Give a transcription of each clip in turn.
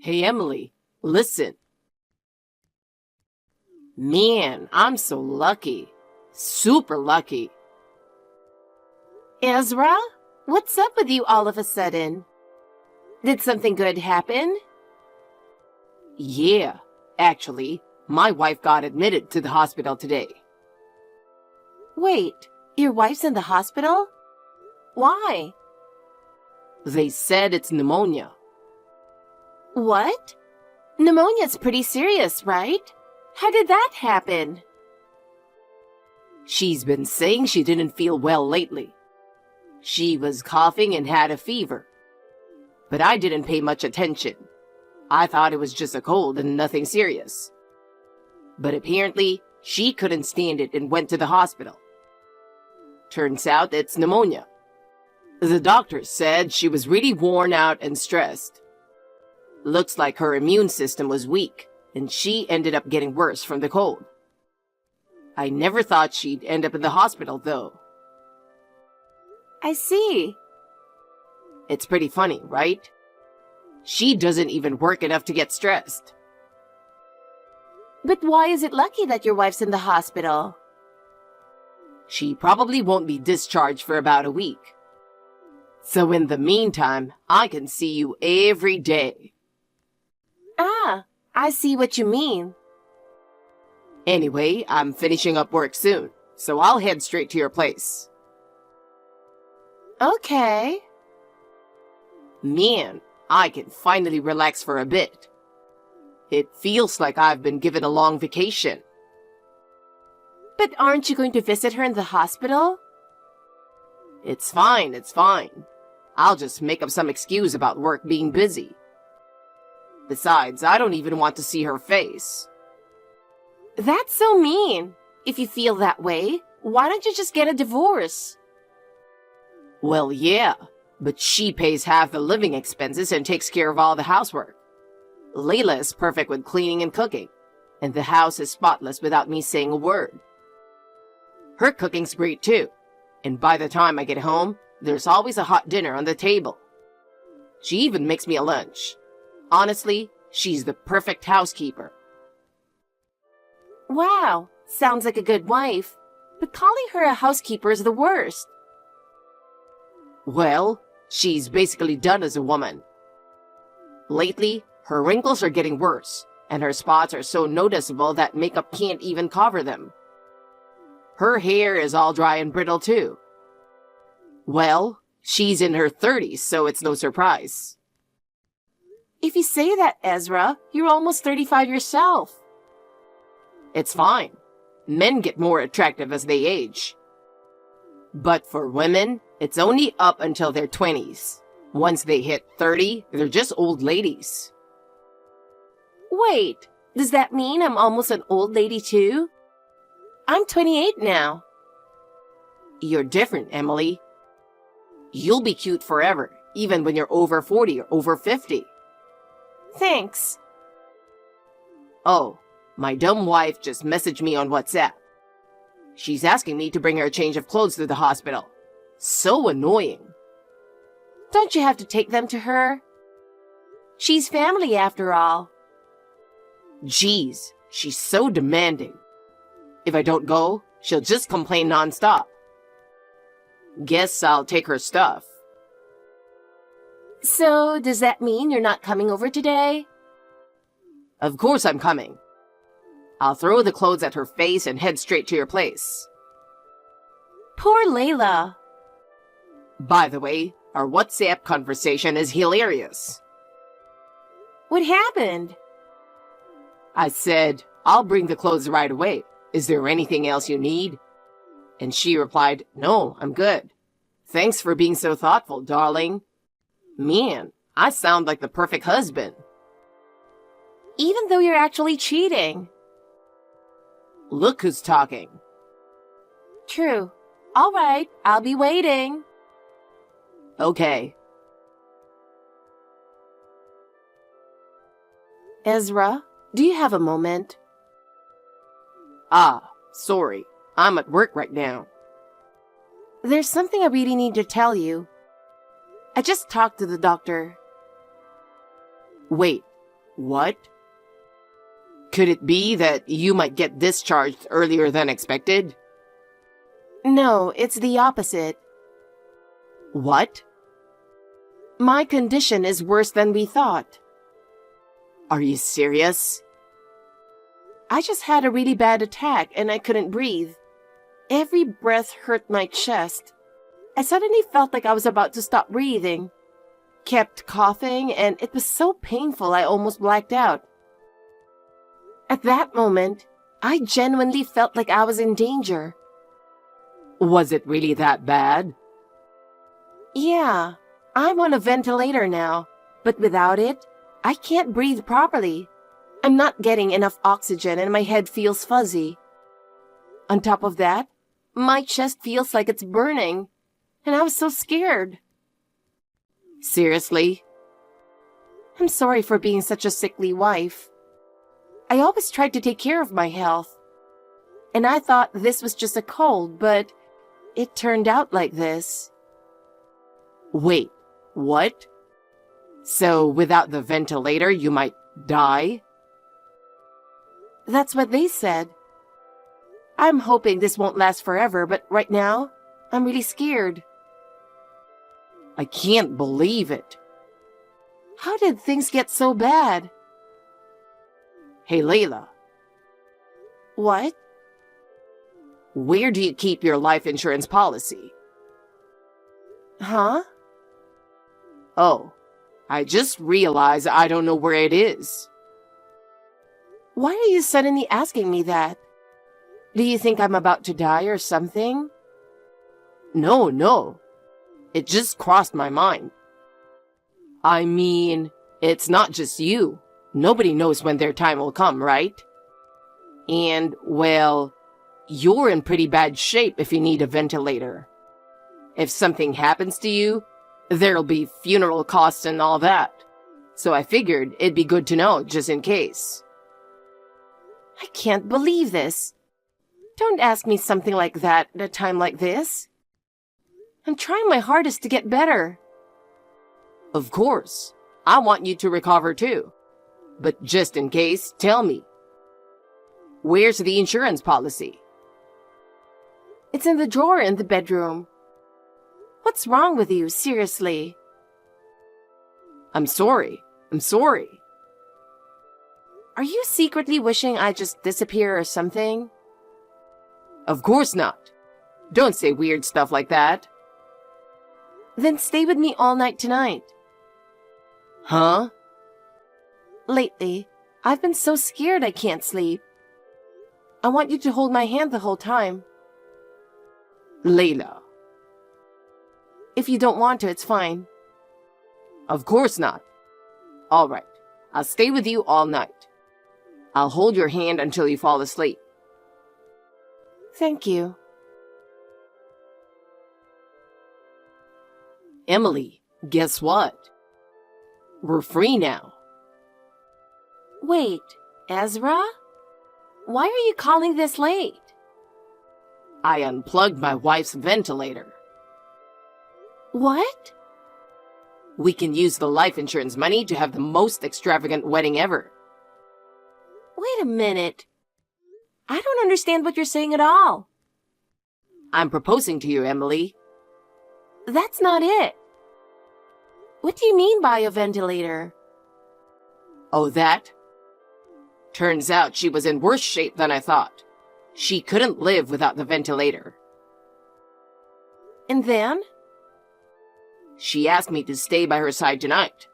Hey, Emily, listen. Man, I'm so lucky. Super lucky. Ezra? What's up with you all of a sudden? Did something good happen? Yeah, actually, my wife got admitted to the hospital today. Wait, your wife's in the hospital? Why? They said it's pneumonia. What? Pneumonia's pretty serious, right? How did that happen? She's been saying she didn't feel well lately. She was coughing and had a fever. But I didn't pay much attention. I thought it was just a cold and nothing serious. But apparently, she couldn't stand it and went to the hospital. Turns out it's pneumonia. The doctor said she was really worn out and stressed. Looks like her immune system was weak, and she ended up getting worse from the cold. I never thought she'd end up in the hospital, though. I see. It's pretty funny, right? She doesn't even work enough to get stressed. But why is it lucky that your wife's in the hospital? She probably won't be discharged for about a week. So in the meantime, I can see you every day. Ah, I see what you mean. Anyway, I'm finishing up work soon, so I'll head straight to your place. Okay. Man, I can finally relax for a bit. It feels like I've been given a long vacation. But aren't you going to visit her in the hospital? It's fine, it's fine. I'll just make up some excuse about work being busy. Besides, I don't even want to see her face. That's so mean. If you feel that way, why don't you just get a divorce? Well, yeah, but she pays half the living expenses and takes care of all the housework. Layla is perfect with cleaning and cooking, and the house is spotless without me saying a word. Her cooking's great too, and by the time I get home, there's always a hot dinner on the table. She even makes me a lunch. Honestly, she's the perfect housekeeper. Wow, sounds like a good wife. But calling her a housekeeper is the worst. Well, she's basically done as a woman. Lately, her wrinkles are getting worse, and her spots are so noticeable that makeup can't even cover them. Her hair is all dry and brittle too. Well, she's in her 30s, so it's no surprise. If you say that, Ezra, you're almost 35 yourself. It's fine. Men get more attractive as they age. But for women, it's only up until their 20s. Once they hit 30, they're just old ladies. Wait, does that mean I'm almost an old lady too? I'm 28 now. You're different, Emily. You'll be cute forever, even when you're over 40 or over 50. Thanks. Oh, my dumb wife just messaged me on WhatsApp. She's asking me to bring her a change of clothes to the hospital. So annoying. Don't you have to take them to her? She's family after all. Jeez, she's so demanding. If I don't go, she'll just complain nonstop. Guess I'll take her stuff. So, does that mean you're not coming over today? Of course I'm coming. I'll throw the clothes at her face and head straight to your place. Poor Layla. By the way, our WhatsApp conversation is hilarious. What happened? I said, I'll bring the clothes right away. Is there anything else you need? And she replied, no, I'm good. Thanks for being so thoughtful, darling. Man, I sound like the perfect husband. Even though you're actually cheating. Look who's talking. True. All right, I'll be waiting. Okay. Ezra, do you have a moment? Ah, sorry. I'm at work right now. There's something I really need to tell you. I just talked to the doctor. Wait, What? Could it be that you might get discharged earlier than expected? No, it's the opposite. What? My condition is worse than we thought. Are you serious? I just had a really bad attack and I couldn't breathe. Every breath hurt my chest. I suddenly felt like I was about to stop breathing. Kept coughing and it was so painful I almost blacked out. At that moment, I genuinely felt like I was in danger. Was it really that bad? Yeah, I'm on a ventilator now, but without it, I can't breathe properly. I'm not getting enough oxygen and my head feels fuzzy. On top of that, my chest feels like it's burning, and I was so scared. Seriously? I'm sorry for being such a sickly wife. I always tried to take care of my health, and I thought this was just a cold, but it turned out like this. Wait, what? So without the ventilator, you might die? That's what they said. I'm hoping this won't last forever, but right now, I'm really scared. I can't believe it. How did things get so bad? Hey, Layla, What? where do you keep your life insurance policy? Huh? Oh, I just realized I don't know where it is. Why are you suddenly asking me that? Do you think I'm about to die or something? No. It just crossed my mind. I mean, it's not just you. Nobody knows when their time will come, right? And, well, you're in pretty bad shape if you need a ventilator. If something happens to you, there'll be funeral costs and all that. So I figured it'd be good to know just in case. I can't believe this. Don't ask me something like that at a time like this. I'm trying my hardest to get better. Of course, I want you to recover too. But just in case, tell me. Where's the insurance policy? It's in the drawer in the bedroom. What's wrong with you, seriously? I'm sorry. Are you secretly wishing I'd just disappear or something? Of course not. Don't say weird stuff like that. Then stay with me all night tonight. Huh? Lately, I've been so scared I can't sleep. I want you to hold my hand the whole time. Layla. If you don't want to, it's fine. Of course not. All right. I'll stay with you all night. I'll hold your hand until you fall asleep. Thank you. Emily, guess what? We're free now. Wait, Ezra? Why are you calling this late? I unplugged my wife's ventilator. What? We can use the life insurance money to have the most extravagant wedding ever. Wait a minute. I don't understand what you're saying at all. I'm proposing to you, Emily. That's not it. What do you mean by a ventilator? Oh, that? Turns out she was in worse shape than I thought. She couldn't live without the ventilator. And then? She asked me to stay by her side tonight.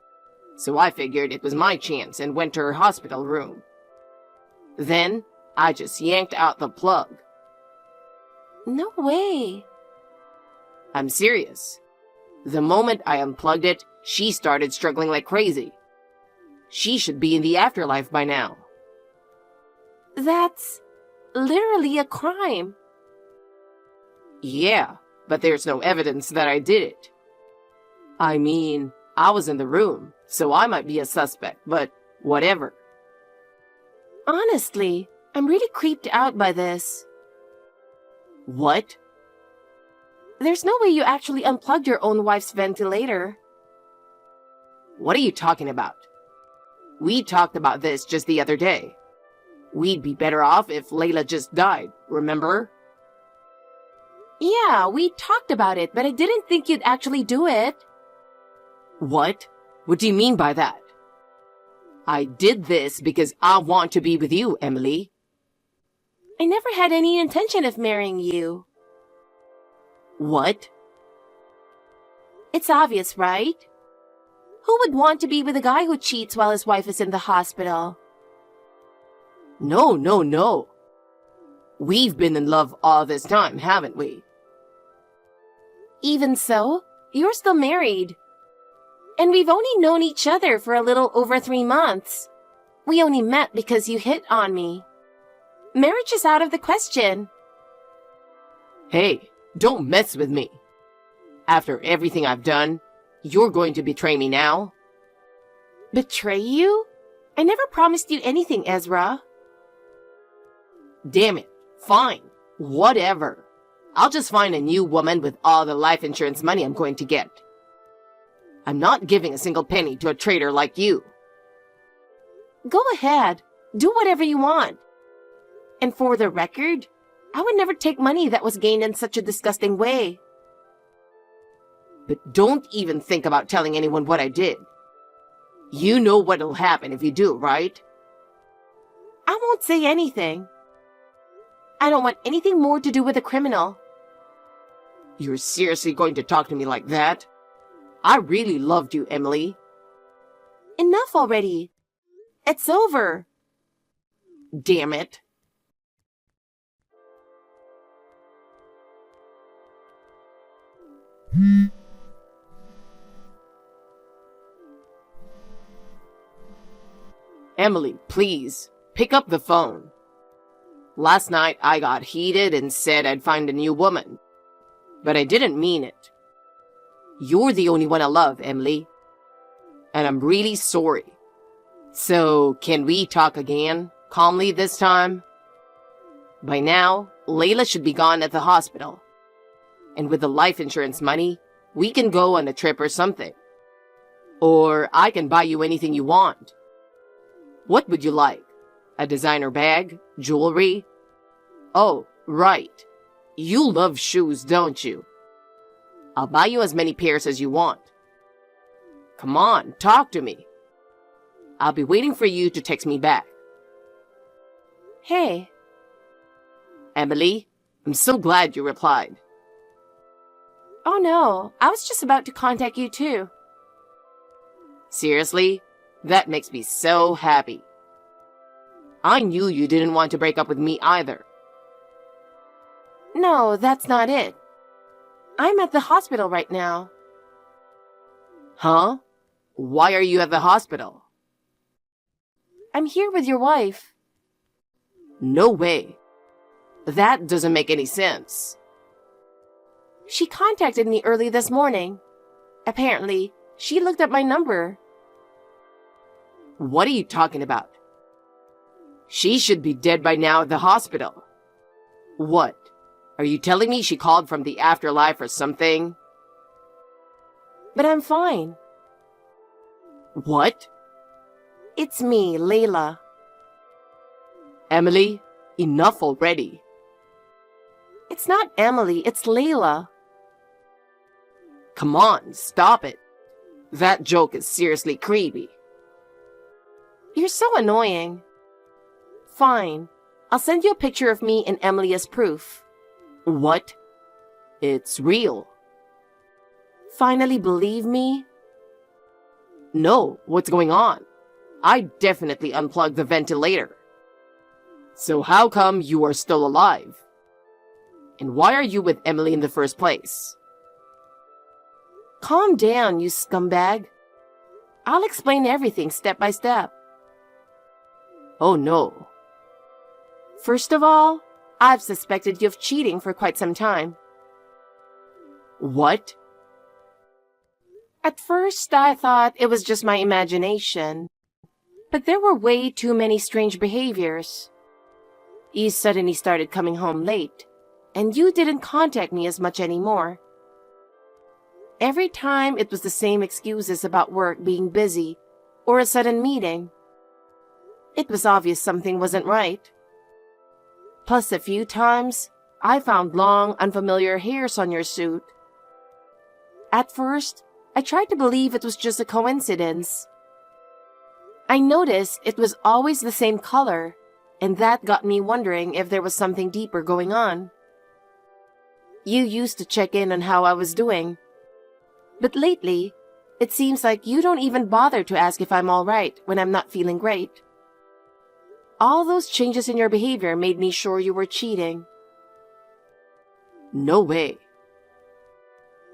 So I figured it was my chance and went to her hospital room. Then, I just yanked out the plug. No way. I'm serious. The moment I unplugged it, she started struggling like crazy. She should be in the afterlife by now. That's literally a crime. Yeah, but there's no evidence that I did it. I mean, I was in the room, so I might be a suspect, but whatever. Honestly, I'm really creeped out by this. What? There's no way you actually unplugged your own wife's ventilator. What are you talking about? We talked about this just the other day. We'd be better off if Layla just died, remember? Yeah, we talked about it, but I didn't think you'd actually do it. What? What do you mean by that? I did this because I want to be with you, Emily. I never had any intention of marrying you. What? It's obvious, right? Who would want to be with a guy who cheats while his wife is in the hospital? No. We've been in love all this time, haven't we? Even so, you're still married. And we've only known each other for a little over 3 months. We only met because you hit on me. Marriage is out of the question. Hey, don't mess with me. After everything I've done, you're going to betray me now? Betray you? I never promised you anything, Ezra. Damn it. Fine. Whatever. I'll just find a new woman with all the life insurance money I'm going to get. I'm not giving a single penny to a traitor like you. Go ahead. Do whatever you want. And for the record, I would never take money that was gained in such a disgusting way. But don't even think about telling anyone what I did. You know what'll happen if you do, right? I won't say anything. I don't want anything more to do with a criminal. You're seriously going to talk to me like that? I really loved you, Emily. Enough already. It's over. Damn it. Emily, please, pick up the phone. Last night I got heated and said I'd find a new woman. But I didn't mean it. You're the only one I love, Emily. And I'm really sorry. So, can we talk again, calmly this time? By now, Layla should be gone at the hospital. And with the life insurance money, we can go on a trip or something. Or I can buy you anything you want. What would you like? A designer bag? Jewelry? Oh, right. You love shoes, don't you? I'll buy you as many pairs as you want. Come on, talk to me. I'll be waiting for you to text me back. Hey. Emily, I'm so glad you replied. Oh no, I was just about to contact you too. Seriously? That makes me so happy. I knew you didn't want to break up with me either. No, that's not it. I'm at the hospital right now. Huh? Why are you at the hospital? I'm here with your wife. No way. That doesn't make any sense. She contacted me early this morning. Apparently, she looked up my number. What are you talking about? She should be dead by now at the hospital. What? Are you telling me she called from the afterlife or something? But I'm fine. What? It's me, Layla. Emily, enough already. It's not Emily, it's Layla. Come on, stop it. That joke is seriously creepy. You're so annoying. Fine. I'll send you a picture of me and Emily as proof. What? It's real. Finally believe me? No, what's going on? I definitely unplugged the ventilator. So how come you are still alive? And why are you with Emily in the first place? Calm down, you scumbag. I'll explain everything step by step. Oh no. First of all, I've suspected you of cheating for quite some time. What? At first, I thought it was just my imagination. But there were way too many strange behaviors. You suddenly started coming home late, and you didn't contact me as much anymore. Every time it was the same excuses about work being busy or a sudden meeting. It was obvious something wasn't right. Plus, a few times, I found long, unfamiliar hairs on your suit. At first, I tried to believe it was just a coincidence. I noticed it was always the same color, and that got me wondering if there was something deeper going on. You used to check in on how I was doing, but lately, it seems like you don't even bother to ask if I'm all right when I'm not feeling great. All those changes in your behavior made me sure you were cheating. No way.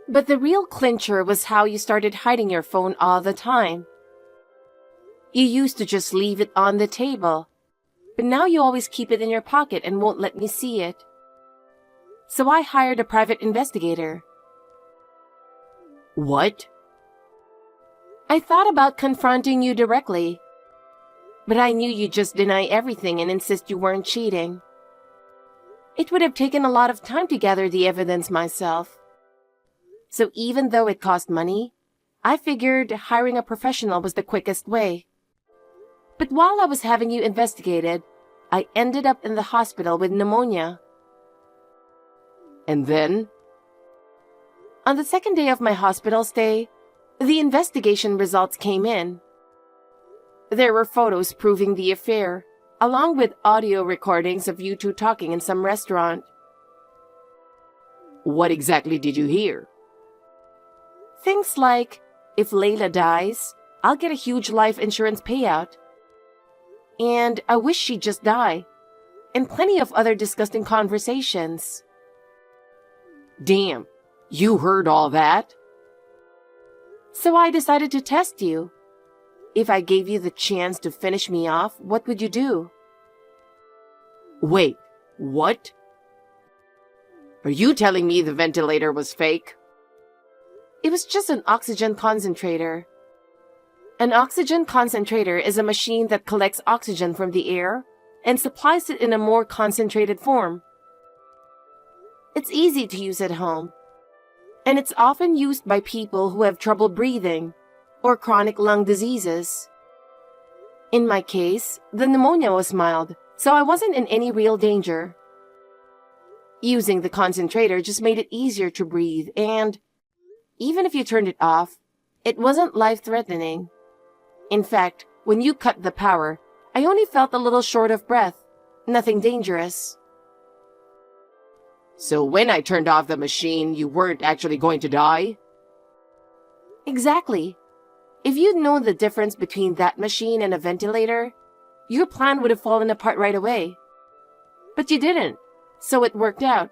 But the real clincher was how you started hiding your phone all the time. You used to just leave it on the table, but now you always keep it in your pocket and won't let me see it. So I hired a private investigator. What? I thought about confronting you directly, but I knew you'd just deny everything and insist you weren't cheating. It would have taken a lot of time to gather the evidence myself. So even though it cost money, I figured hiring a professional was the quickest way. But while I was having you investigated, I ended up in the hospital with pneumonia. And then? On the second day of my hospital stay, the investigation results came in. There were photos proving the affair, along with audio recordings of you two talking in some restaurant. What exactly did you hear? Things like, if Layla dies, I'll get a huge life insurance payout. And I wish she'd just die. And plenty of other disgusting conversations. Damn, you heard all that? So I decided to test you. If I gave you the chance to finish me off, what would you do? Wait, what? Are you telling me the ventilator was fake? It was just an oxygen concentrator. An oxygen concentrator is a machine that collects oxygen from the air and supplies it in a more concentrated form. It's easy to use at home, and it's often used by people who have trouble breathing or chronic lung diseases. In my case, the pneumonia was mild, so I wasn't in any real danger. Using the concentrator just made it easier to breathe, and even if you turned it off, it wasn't life-threatening. In fact, when you cut the power, I only felt a little short of breath. Nothing dangerous. So when I turned off the machine, you weren't actually going to die? Exactly. If you'd known the difference between that machine and a ventilator, your plan would have fallen apart right away. But you didn't, so it worked out.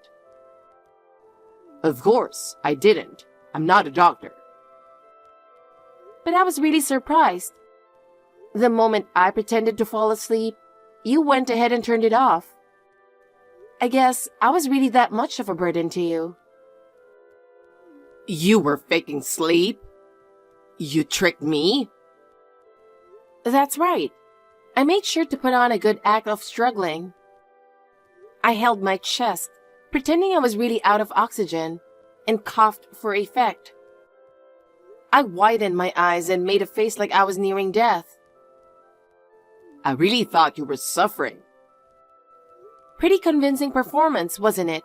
Of course, I didn't. I'm not a doctor. But I was really surprised. The moment I pretended to fall asleep, you went ahead and turned it off. I guess I was really that much of a burden to you. You were faking sleep? You tricked me? That's right. I made sure to put on a good act of struggling. I held my chest, pretending I was really out of oxygen, and coughed for effect. I widened my eyes and made a face like I was nearing death. I really thought you were suffering. Pretty convincing performance, wasn't it?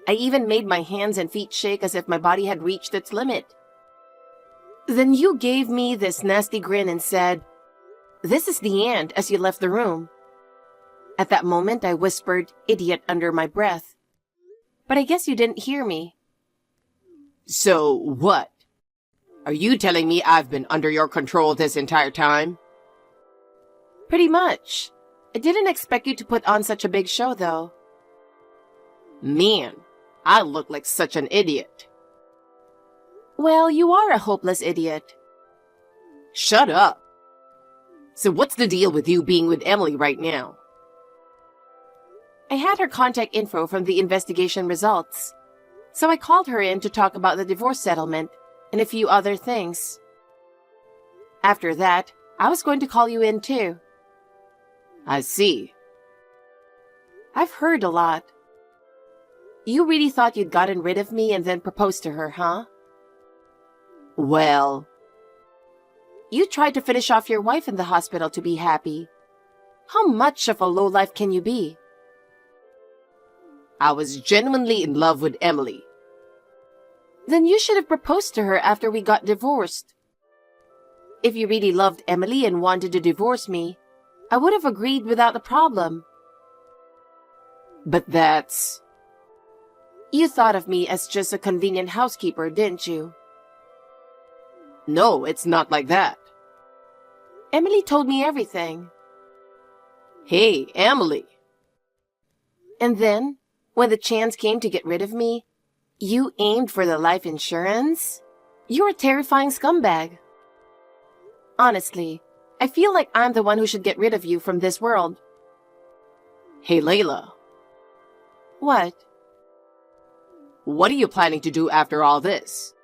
I even made my hands and feet shake as if my body had reached its limit. Then you gave me this nasty grin and said, "This is the end," as you left the room. At that moment, I whispered, "Idiot," under my breath. But I guess you didn't hear me. So what? Are you telling me I've been under your control this entire time? Pretty much. I didn't expect you to put on such a big show, though. Man, I look like such an idiot. Well, you are a hopeless idiot. Shut up. So what's the deal with you being with Emily right now? I had her contact info from the investigation results, so I called her in to talk about the divorce settlement and a few other things. After that, I was going to call you in too. I see. I've heard a lot. You really thought you'd gotten rid of me and then proposed to her, huh? Well, you tried to finish off your wife in the hospital to be happy, How much of a lowlife can you be? I was genuinely in love with Emily. Then you should have proposed to her after we got divorced. If you really loved Emily and wanted to divorce me, I would have agreed without a problem. But that's... You thought of me as just a convenient housekeeper, didn't you? No, it's not like that. Emily told me everything. Hey, Emily. And then, when the chance came to get rid of me, you aimed for the life insurance? You're a terrifying scumbag. Honestly, I feel like I'm the one who should get rid of you from this world. Hey, Layla. What? What are you planning to do after all this?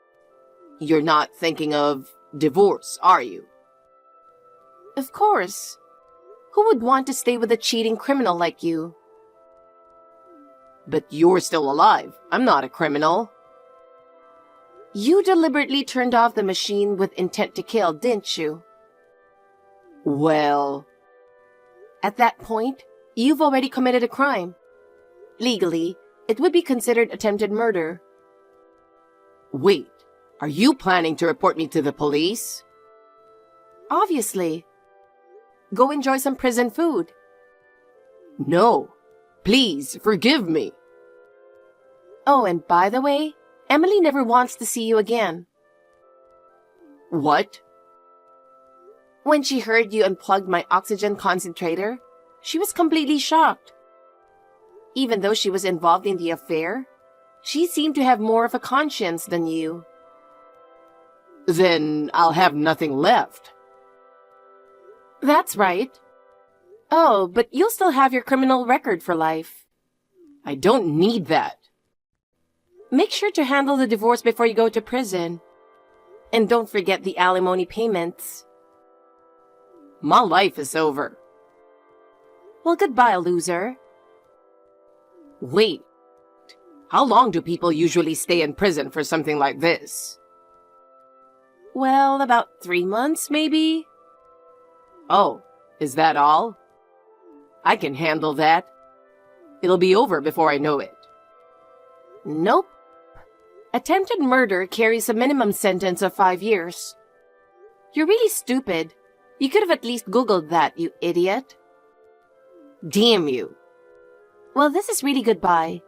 You're not thinking of divorce, are you? Of course. Who would want to stay with a cheating criminal like you? But you're still alive. I'm not a criminal. You deliberately turned off the machine with intent to kill, didn't you? Well... At that point, you've already committed a crime. Legally, it would be considered attempted murder. Wait, are you planning to report me to the police? Obviously. Go enjoy some prison food. No. Please, forgive me. Oh, and by the way, Emily never wants to see you again. What? When she heard you unplugged my oxygen concentrator, she was completely shocked. Even though she was involved in the affair, she seemed to have more of a conscience than you. Then I'll have nothing left. That's right. Oh, but you'll still have your criminal record for life. I don't need that. Make sure to handle the divorce before you go to prison. And don't forget the alimony payments. My life is over. Well, goodbye, loser. Wait. How long do people usually stay in prison for something like this? Well, about 3 months, maybe? Oh, is that all? I can handle that. It'll be over before I know it. Nope. Attempted murder carries a minimum sentence of 5 years. You're really stupid. You could have at least Googled that, you idiot. Damn you. Well, this is really goodbye.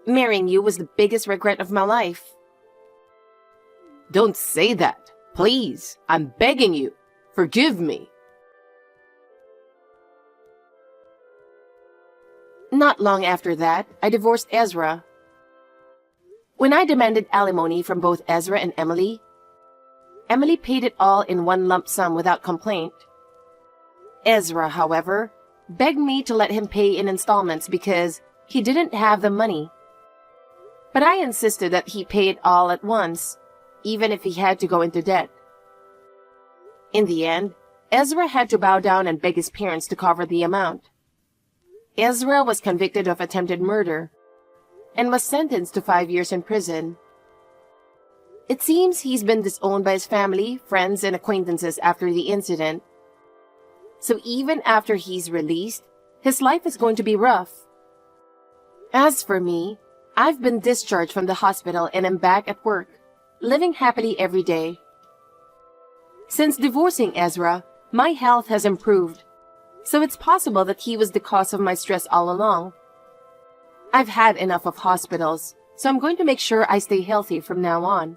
Marrying you was the biggest regret of my life. Don't say that. Please, I'm begging you. Forgive me. Not long after that, I divorced Ezra. When I demanded alimony from both Ezra and Emily paid it all in one lump sum without complaint. Ezra, however, begged me to let him pay in installments because he didn't have the money. But I insisted that he pay it all at once, even if he had to go into debt. In the end, Ezra had to bow down and beg his parents to cover the amount. Ezra was convicted of attempted murder and was sentenced to 5 years in prison. It seems he's been disowned by his family, friends, and acquaintances after the incident. So even after he's released, his life is going to be rough. As for me, I've been discharged from the hospital and am back at work, living happily every day. Since divorcing Ezra, my health has improved, so it's possible that he was the cause of my stress all along. I've had enough of hospitals, so I'm going to make sure I stay healthy from now on.